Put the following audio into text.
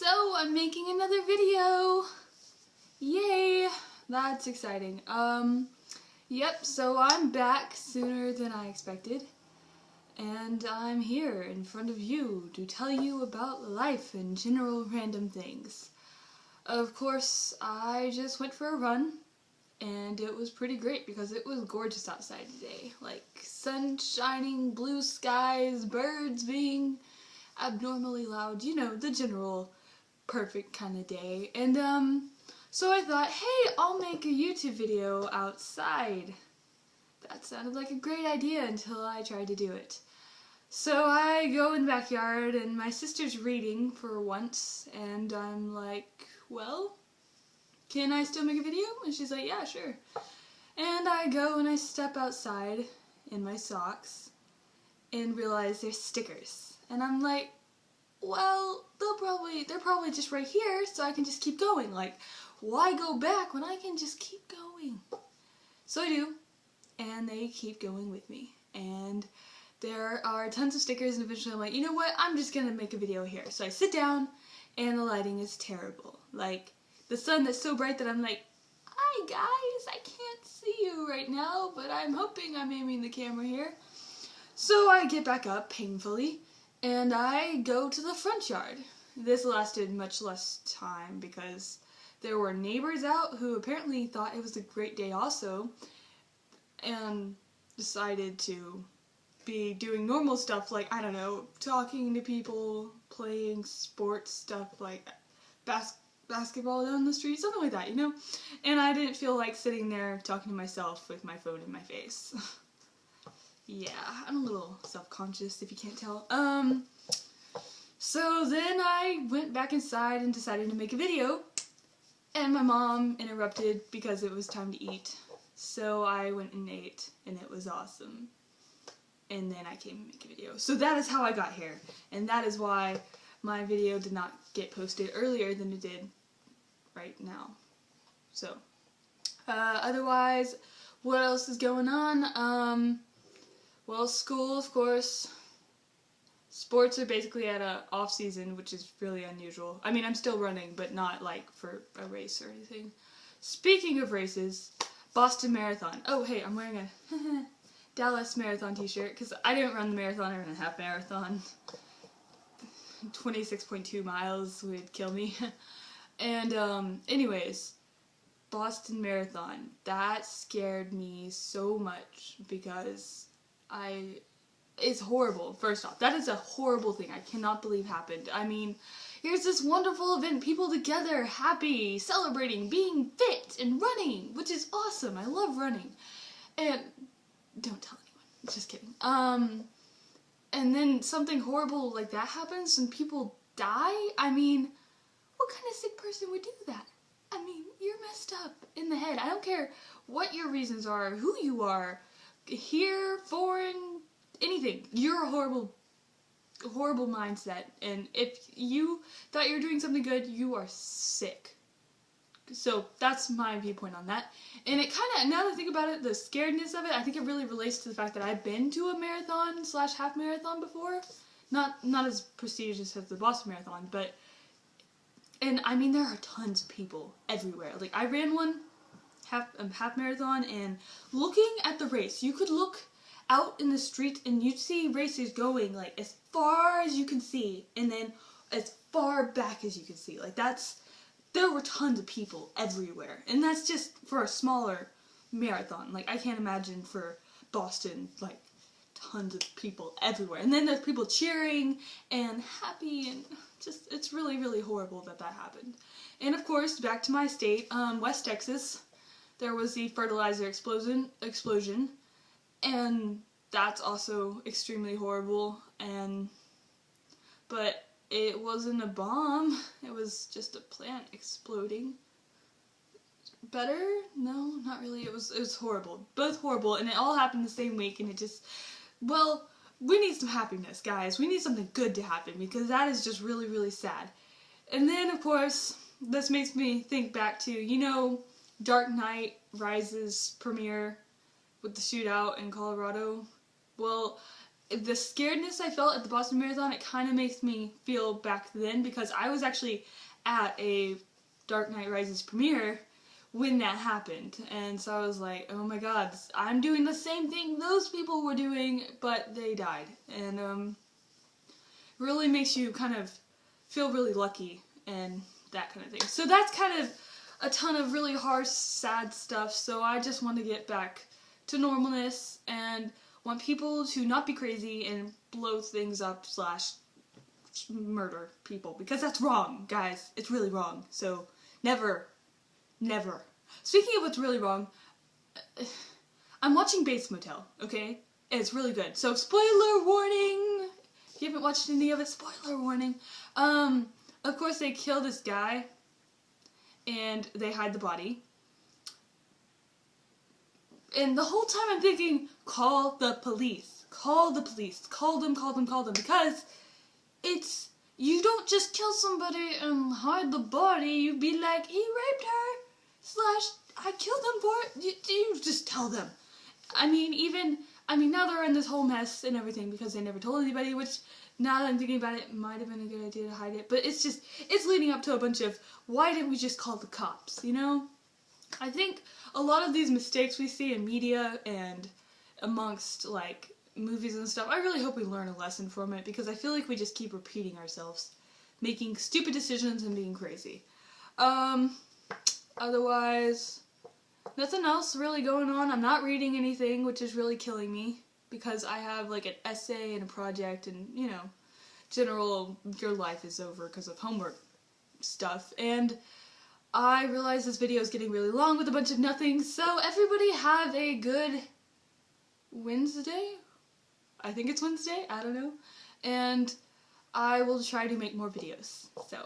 So I'm making another video. Yay! That's exciting. Yep, so I'm back sooner than I expected. And I'm here in front of you to tell you about life and general random things. Of course, I just went for a run, and it was pretty great because it was gorgeous outside today. Like, sun shining, blue skies, birds being abnormally loud, you know, the general perfect kind of day. And so I thought, hey, I'll make a YouTube video outside. That sounded like a great idea until I tried to do it. So I go in the backyard and my sister's reading for once, and I'm like, well, can I still make a video? And she's like, yeah, sure. And I go and I step outside in my socks and realize there's stickers. And I'm like, well, they're probably just right here, so I can just keep going. Like, why go back when I can just keep going? So I do, and they keep going with me. And there are tons of stickers, and eventually I'm like, you know what, I'm just gonna make a video here. So I sit down, and the lighting is terrible. Like, the sun is so bright that I'm like, hi guys, I can't see you right now, but I'm hoping I'm aiming the camera here. So I get back up painfully, and I go to the front yard. This lasted much less time because there were neighbors out who apparently thought it was a great day also, and decided to be doing normal stuff like, I don't know, talking to people, playing sports stuff like basketball down the street, something like that, you know? And I didn't feel like sitting there talking to myself with my phone in my face. Yeah, I'm a little self-conscious if you can't tell. So then I went back inside and decided to make a video, and my mom interrupted because it was time to eat. So I went and ate, and it was awesome. And then I came and make a video. So that is how I got here, and that is why my video did not get posted earlier than it did right now. So, otherwise, what else is going on? Well, school, of course. Sports are basically at a off season, which is really unusual. I mean, I'm still running, but not like for a race or anything. Speaking of races, Boston Marathon. Oh, hey, I'm wearing a Dallas Marathon t-shirt because I didn't run the marathon, I ran a half marathon. 26.2 miles would kill me. And anyways, Boston Marathon, that scared me so much because it's horrible. First off, that is a horrible thing. I cannot believe happened. I mean, here's this wonderful event, people together, happy, celebrating, being fit, and running, which is awesome. I love running. And don't tell anyone. Just kidding. And then something horrible like that happens and people die? I mean, what kind of sick person would do that? I mean, you're messed up in the head. I don't care what your reasons are, who you are, here, foreign, anything. You're a horrible mindset, and if you thought you were doing something good, you are sick. So that's my viewpoint on that. And it kind of, now that I think about it, the scaredness of it, I think it really relates to the fact that I've been to a marathon / half marathon before. Not as prestigious as the Boston Marathon, but, and I mean, there are tons of people everywhere. Like, I ran one half marathon, and looking at the race, you could look out in the street and you'd see racers going like as far as you can see, and then as far back as you can see. Like, there were tons of people everywhere, and that's just for a smaller marathon. Like, I can't imagine for Boston, like, tons of people everywhere. And then there's people cheering and happy, and just, it's really, really horrible that happened. And of course, back to my state, West Texas, there was the fertilizer explosion, and that's also extremely horrible, but it wasn't a bomb, it was just a plant exploding. Better? No, not really. It was horrible. Both horrible, and it all happened the same week, and it just, well, we need some happiness, guys. We need something good to happen, because that is just really, really sad. And then, of course, this makes me think back to, you know, Dark Knight Rises premiere with the shootout in Colorado. Well, the scaredness I felt at the Boston Marathon, it kind of makes me feel back then, because I was actually at a Dark Knight Rises premiere when that happened, and so I was like, oh my god, I'm doing the same thing those people were doing, but they died, and really makes you kind of feel really lucky and that kind of thing. So that's kind of a ton of really harsh, sad stuff, so I just want to get back to normalness and want people to not be crazy and blow things up / murder people, because that's wrong, guys. It's really wrong. So never. Speaking of what's really wrong, I'm watching Bates Motel, okay? It's really good. So spoiler warning! If you haven't watched any of it, spoiler warning. Of course they kill this guy and they hide the body. And the whole time I'm thinking, call the police. Call the police. Call them, because it's, you don't just kill somebody and hide the body. You'd be like, he raped her, / I killed him for it. You just tell them. I mean, now they're in this whole mess and everything because they never told anybody, which, now that I'm thinking about it, might have been a good idea to hide it. But it's leading up to a bunch of, why didn't we just call the cops, you know? I think a lot of these mistakes we see in media and amongst, like, movies and stuff, I really hope we learn a lesson from it, because I feel like we just keep repeating ourselves, making stupid decisions and being crazy. Otherwise, nothing else really going on. I'm not reading anything, which is really killing me, because I have, like, an essay and a project and, you know, general, your life is over because of homework stuff, and I realize this video is getting really long with a bunch of nothing, so everybody have a good Wednesday? I think it's Wednesday, I don't know. And I will try to make more videos, so